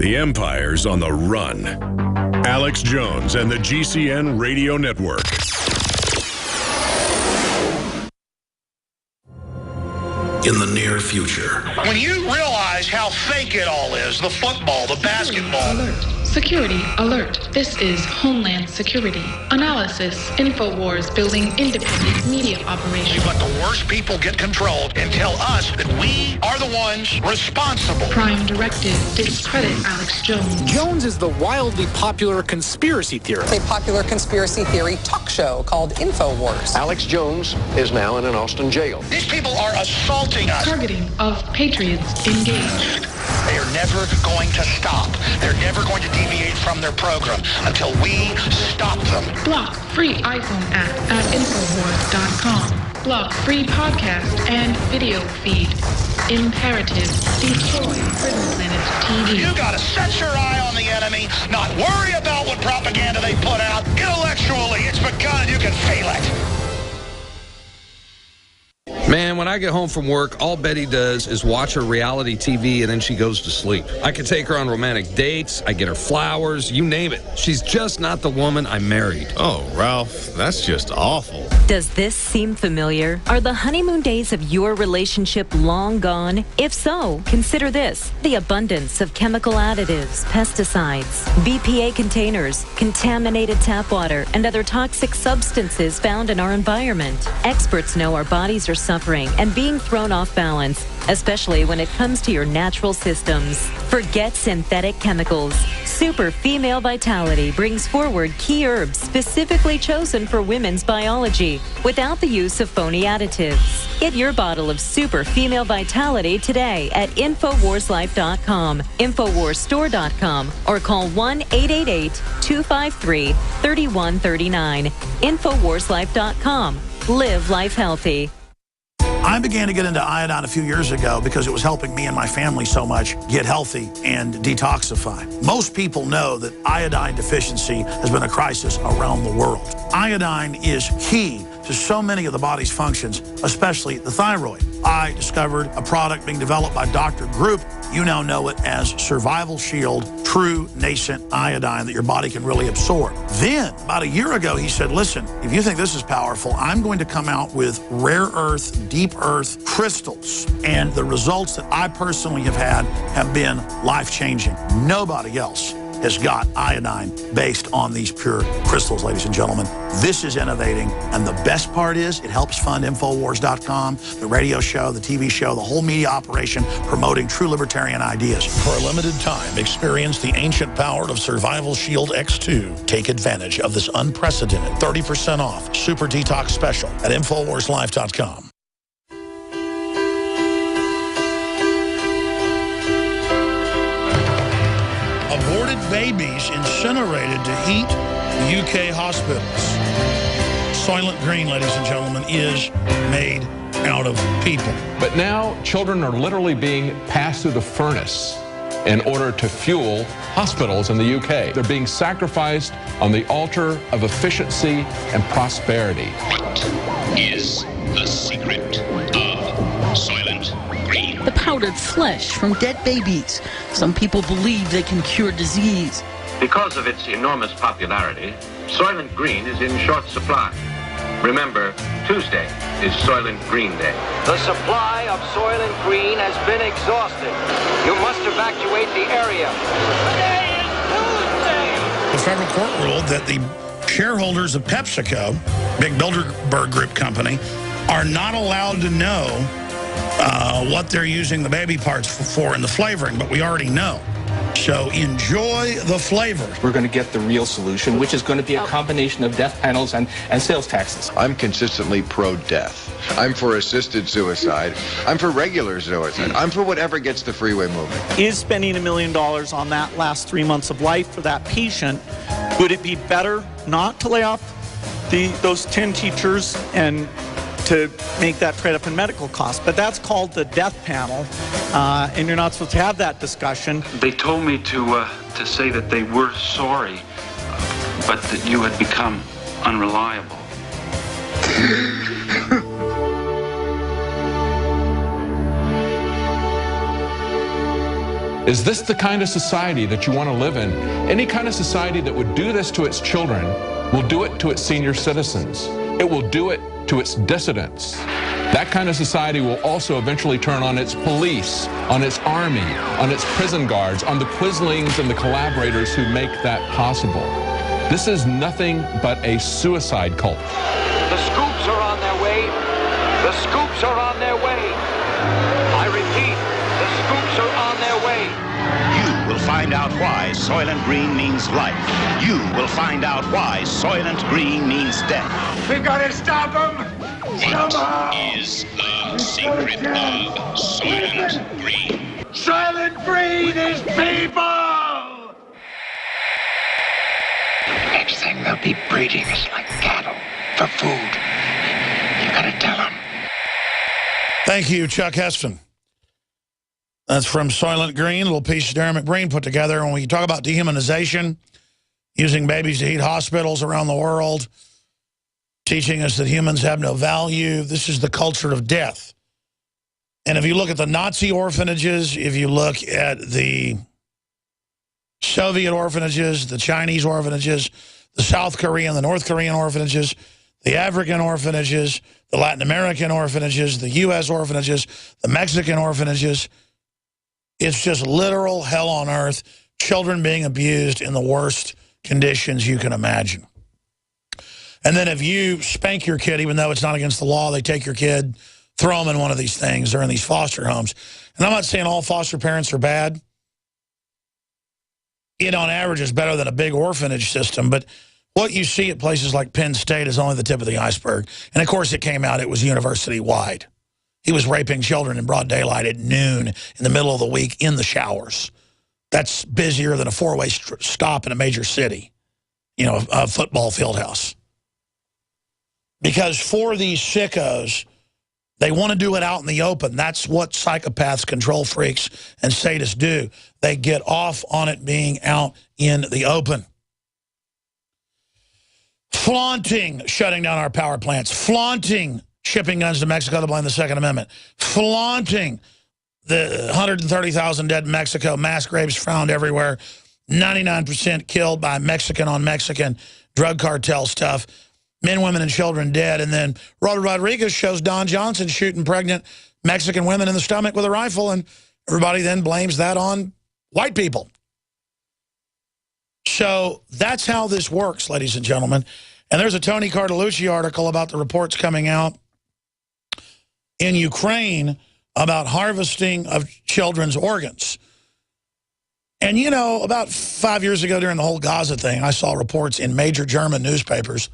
The Empire's on the run. Alex Jones and the GCN Radio Network. In the near future. When you realize how fake it all is, the football, the basketball. Alert. Security alert. This is Homeland Security. Analysis. InfoWars building independent media operations. We let the worst people get control and tell us that we are the ones responsible. Prime Directive. Discredit Alex Jones. Jones is the wildly popular conspiracy theorist. A popular conspiracy theory talk show called InfoWars. Alex Jones is now in an Austin jail. These people are assaulting us. Targeting of patriots engaged. They are never going to stop. They're never going to deviate from their program until we stop them. Block free iPhone app at Infowars.com. Block free podcast and video feed. Imperative. Destroy Prison Planet TV. You gotta set your eye on the enemy, not worry about what propaganda they put out. Intellectually, it's begun. You can feel it. Man, when I get home from work, all Betty does is watch her reality TV and then she goes to sleep. I could take her on romantic dates, I get her flowers, you name it. She's just not the woman I married. Oh, Ralph, that's just awful. Does this seem familiar? Are the honeymoon days of your relationship long gone? If so, consider this: the abundance of chemical additives, pesticides, BPA containers, contaminated tap water, and other toxic substances found in our environment. Experts know our bodies are suffering and being thrown off balance, especially when it comes to your natural systems. Forget synthetic chemicals. Super Female Vitality brings forward key herbs specifically chosen for women's biology without the use of phony additives. Get your bottle of Super Female Vitality today at InfoWarsLife.com, InfoWarsStore.com, or call 1-888-253-3139. InfoWarsLife.com. Live life healthy. I began to get into iodine a few years ago because it was helping me and my family so much get healthy and detoxify. Most people know that iodine deficiency has been a crisis around the world. Iodine is key to so many of the body's functions, especially the thyroid. I discovered a product being developed by Dr. Group. You now know it as Survival Shield, true nascent iodine that your body can really absorb. Then, about a year ago, he said, listen, if you think this is powerful, I'm going to come out with rare earth, deep earth crystals. And the results that I personally have had have been life-changing. Nobody else has got iodine based on these pure crystals, ladies and gentlemen. This is innovating, and the best part is it helps fund Infowars.com, the radio show, the TV show, the whole media operation promoting true libertarian ideas. For a limited time, experience the ancient power of Survival Shield X2. Take advantage of this unprecedented 30% off Super Detox Special at InfoWarsLife.com. Aborted babies incinerated to heat UK hospitals. Soylent Green, ladies and gentlemen, is made out of people. But now children are literally being passed through the furnace in order to fuel hospitals in the UK. They're being sacrificed on the altar of efficiency and prosperity. What is the secret of Soylent Green? The powdered flesh from dead babies. Some people believe they can cure disease. Because of its enormous popularity, Soylent Green is in short supply. Remember, Tuesday is Soylent Green Day. The supply of Soylent Green has been exhausted. You must evacuate the area. Today is Tuesday! The federal court ruled that the shareholders of PepsiCo, big Bilderberg Group company, are not allowed to know what they're using the baby parts for in the flavoring, but we already know. So enjoy the flavor. We're going to get the real solution, which is going to be a combination of death panels and sales taxes. I'm consistently pro-death. I'm for assisted suicide. I'm for regular suicide. I'm for whatever gets the freeway moving. Is spending $1 million on that last 3 months of life for that patient, would it be better not to lay off those 10 teachers and to make that trade-up in medical costs? But that's called the death panel, and you're not supposed to have that discussion. They told me to say that they were sorry, but that you had become unreliable. Is this the kind of society that you want to live in? Any kind of society that would do this to its children will do it to its senior citizens. It will do it to its dissidents. That kind of society will also eventually turn on its police, on its army, on its prison guards, on the quislings and the collaborators who make that possible. This is nothing but a suicide cult. The scoops are on their way. The scoops are on their way. I repeat, the scoops are on their way. You will find out why Soylent Green means life. You will find out why Soylent Green means death. We gotta stop him! What is the secret of Soylent Green? Soylent Green is people! Next thing they'll be breeding us like cattle for food. You gotta tell them. Thank you, Chuck Heston. That's from Soylent Green, a little piece Darren McBreen put together. When we talk about dehumanization, using babies to heat hospitals around the world, teaching us that humans have no value, this is the culture of death. And if you look at the Nazi orphanages, if you look at the Soviet orphanages, the Chinese orphanages, the South Korean, the North Korean orphanages, the African orphanages, the Latin American orphanages, the U.S. orphanages, the Mexican orphanages, it's just literal hell on earth, children being abused in the worst conditions you can imagine. And then if you spank your kid, even though it's not against the law, they take your kid, throw them in one of these things, or in these foster homes. And I'm not saying all foster parents are bad. It, on average, is better than a big orphanage system, but what you see at places like Penn State is only the tip of the iceberg. And, of course, it came out, it was university-wide. He was raping children in broad daylight at noon in the middle of the week in the showers. That's busier than a four-way stop in a major city, you know, a football field house. Because for these sickos, they want to do it out in the open. That's what psychopaths, control freaks, and sadists do. They get off on it being out in the open. Flaunting shutting down our power plants. Flaunting shipping guns to Mexico to blame the Second Amendment. Flaunting the 130,000 dead in Mexico, mass graves found everywhere, 99% killed by Mexican on Mexican drug cartel stuff, men, women, and children dead. And then Robert Rodriguez shows Don Johnson shooting pregnant Mexican women in the stomach with a rifle, and everybody then blames that on white people. So that's how this works, ladies and gentlemen. And there's a Tony Cartalucci article about the reports coming out in Ukraine about harvesting of children's organs. And, you know, about 5 years ago during the whole Gaza thing, I saw reports in major German newspapers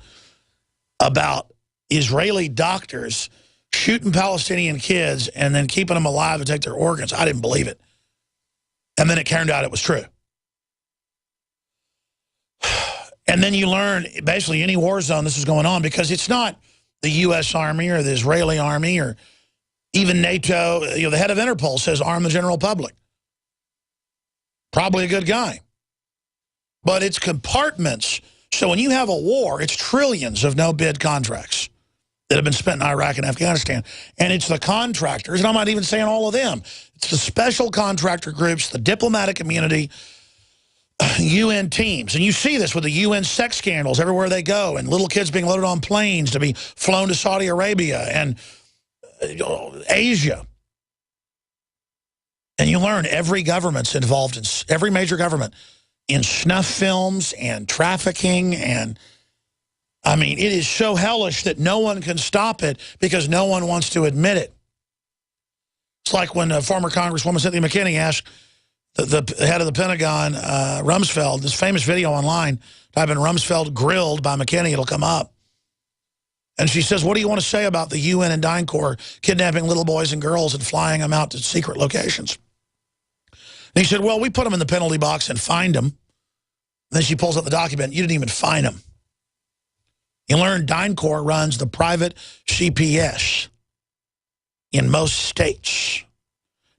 about Israeli doctors shooting Palestinian kids and then keeping them alive to take their organs. I didn't believe it. And then it turned out it was true. And then you learn, basically, any war zone this is going on, because it's not the U.S. Army or the Israeli Army or even NATO. You know, the head of Interpol says arm the general public. Probably a good guy. But it's compartments. So when you have a war, it's trillions of no-bid contracts that have been spent in Iraq and Afghanistan. And it's the contractors, and I'm not even saying all of them. It's the special contractor groups, the diplomatic community, UN teams. And you see this with the UN sex scandals everywhere they go, and little kids being loaded on planes to be flown to Saudi Arabia and Asia. And you learn every government's involved in, every major government, in snuff films and trafficking. And I mean, it is so hellish that no one can stop it because no one wants to admit it. It's like when former Congresswoman Cynthia McKinney asked the head of the Pentagon, Rumsfeld, this famous video online, type in Rumsfeld grilled by McKinney, it'll come up. And she says, what do you want to say about the UN and DynCorp kidnapping little boys and girls and flying them out to secret locations? And he said, well, we put them in the penalty box and fined them. And then she pulls up the document. You didn't even fine them. You learn DynCorp runs the private CPS in most states.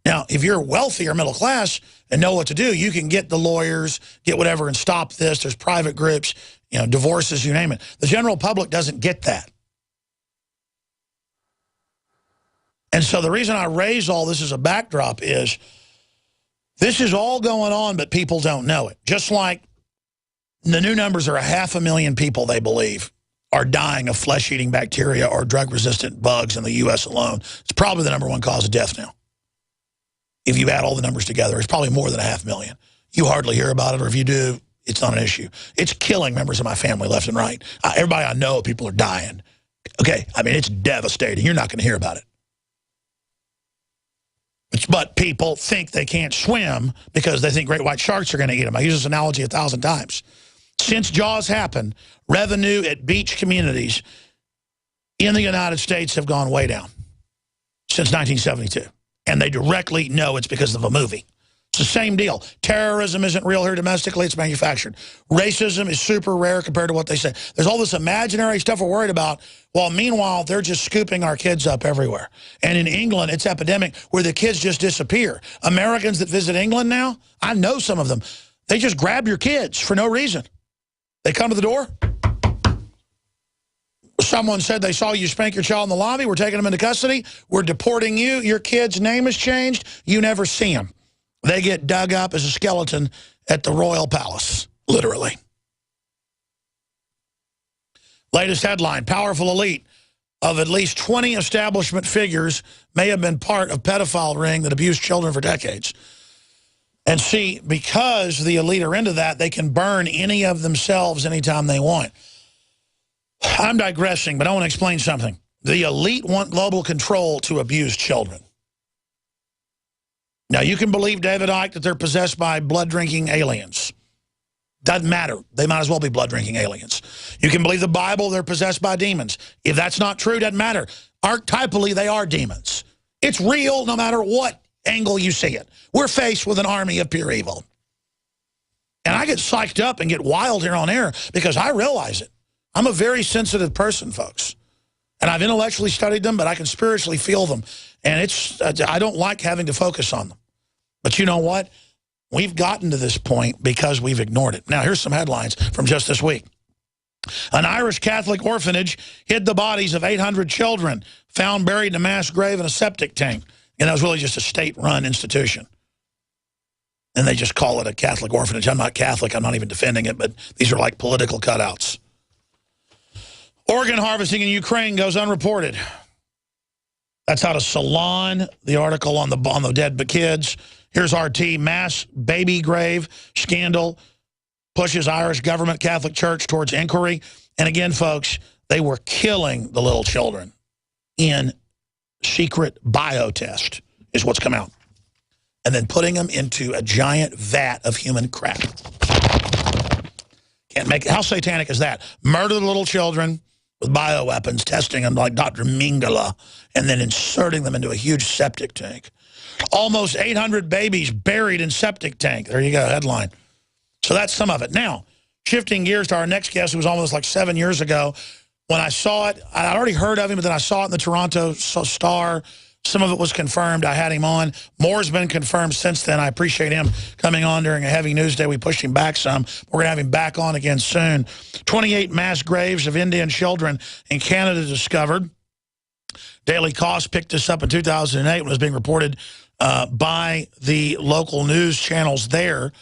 Now, if you're wealthy or middle class and know what to do, you can get the lawyers, get whatever, and stop this. There's private groups, you know, divorces, you name it. The general public doesn't get that. And so the reason I raise all this as a backdrop is This is all going on, but people don't know it. Just like the new numbers are 500,000 people, they believe, are dying of flesh-eating bacteria or drug-resistant bugs in the U.S. alone. It's probably the #1 cause of death now. If you add all the numbers together, it's probably more than 500,000. You hardly hear about it, or if you do, it's not an issue. It's killing members of my family left and right. Everybody I know, people are dying. Okay, I mean, it's devastating. You're not going to hear about it. But people think they can't swim because they think great white sharks are going to eat them. I use this analogy 1,000 times. Since Jaws happened, revenue at beach communities in the United States have gone way down since 1972. And they directly know it's because of a movie. It's the same deal. Terrorism isn't real here domestically, it's manufactured. Racism is super rare compared to what they say. There's all this imaginary stuff we're worried about, while meanwhile, they're just scooping our kids up everywhere. And in England, it's epidemic where the kids just disappear. Americans that visit England now, I know some of them, they just grab your kids for no reason. They come to the door. Someone said they saw you spank your child in the lobby. We're taking them into custody. We're deporting you. Your kid's name has changed. You never see him. They get dug up as a skeleton at the Royal Palace, literally. Latest headline, powerful elite of at least 20 establishment figures may have been part of pedophile ring that abused children for decades. And see, because the elite are into that, they can burn any of themselves anytime they want. I'm digressing, but I want to explain something. The elite want global control to abuse children. Now, you can believe David Icke that they're possessed by blood-drinking aliens. Doesn't matter. They might as well be blood-drinking aliens. You can believe the Bible, they're possessed by demons. If that's not true, doesn't matter. Archetypally, they are demons. It's real no matter what angle you see it. We're faced with an army of pure evil. And I get psyched up and get wild here on air because I realize it. I'm a very sensitive person, folks. And I've intellectually studied them, but I can spiritually feel them. And I don't like having to focus on them. But you know what? We've gotten to this point because we've ignored it. Now, here's some headlines from just this week. An Irish Catholic orphanage hid the bodies of 800 children found buried in a mass grave in a septic tank. And that was really just a state-run institution. And they just call it a Catholic orphanage. I'm not Catholic. I'm not even defending it, but these are like political cutouts. Organ harvesting in Ukraine goes unreported. That's out of Salon, the article on the dead kids. Here's RT, mass baby grave scandal pushes Irish government Catholic Church towards inquiry. And again, folks, they were killing the little children in secret biotest is what's come out. And then putting them into a giant vat of human crap. Can't make it. How satanic is that? Murder the little children with bioweapons, testing them like Dr. Mengele, and then inserting them into a huge septic tank. Almost 800 babies buried in septic tank. There you go, headline. So that's some of it. Now, shifting gears to our next guest, who was almost like 7 years ago. When I saw it, I'd already heard of him, but then I saw it in the Toronto Star. Some of it was confirmed. I had him on. More has been confirmed since then. I appreciate him coming on during a heavy news day. We pushed him back some. We're going to have him back on again soon. 28 mass graves of Indian children in Canada discovered. Daily Kos picked this up in 2008 when it was being reported by the local news channels there.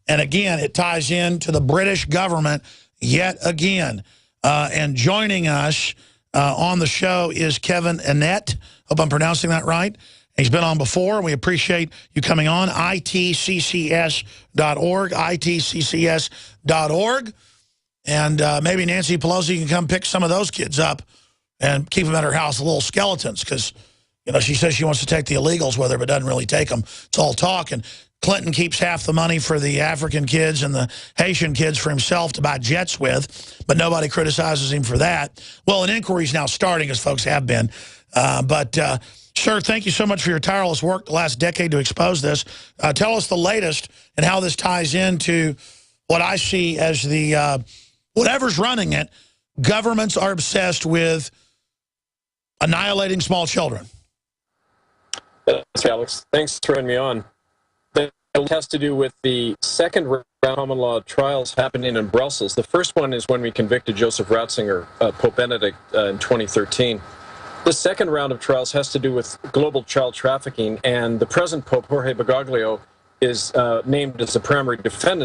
And again, it ties into the British government yet again. And joining us on the show is Kevin Annett. Hope I'm pronouncing that right. He's been on before. We appreciate you coming on. ITCCS.org, ITCCS.org. And maybe Nancy Pelosi can come pick some of those kids up and keep them at her house, the little skeletons, because, you know, she says she wants to take the illegals with her, but doesn't really take them. It's all talk. And Clinton keeps half the money for the African kids and the Haitian kids for himself to buy jets with, but nobody criticizes him for that. Well, an inquiry's now starting, as folks have been. Sir, thank you so much for your tireless work the last decade to expose this. Tell us the latest and how this ties into what I see as the, whatever's running it, governments are obsessed with annihilating small children. That's right, Alex. Thanks for having me on. It has to do with the second round of common law trials happening in Brussels. The first one is when we convicted Joseph Ratzinger, Pope Benedict, in 2013. The second round of trials has to do with global child trafficking, and the present Pope, Jorge Bergoglio, is named as the primary defendant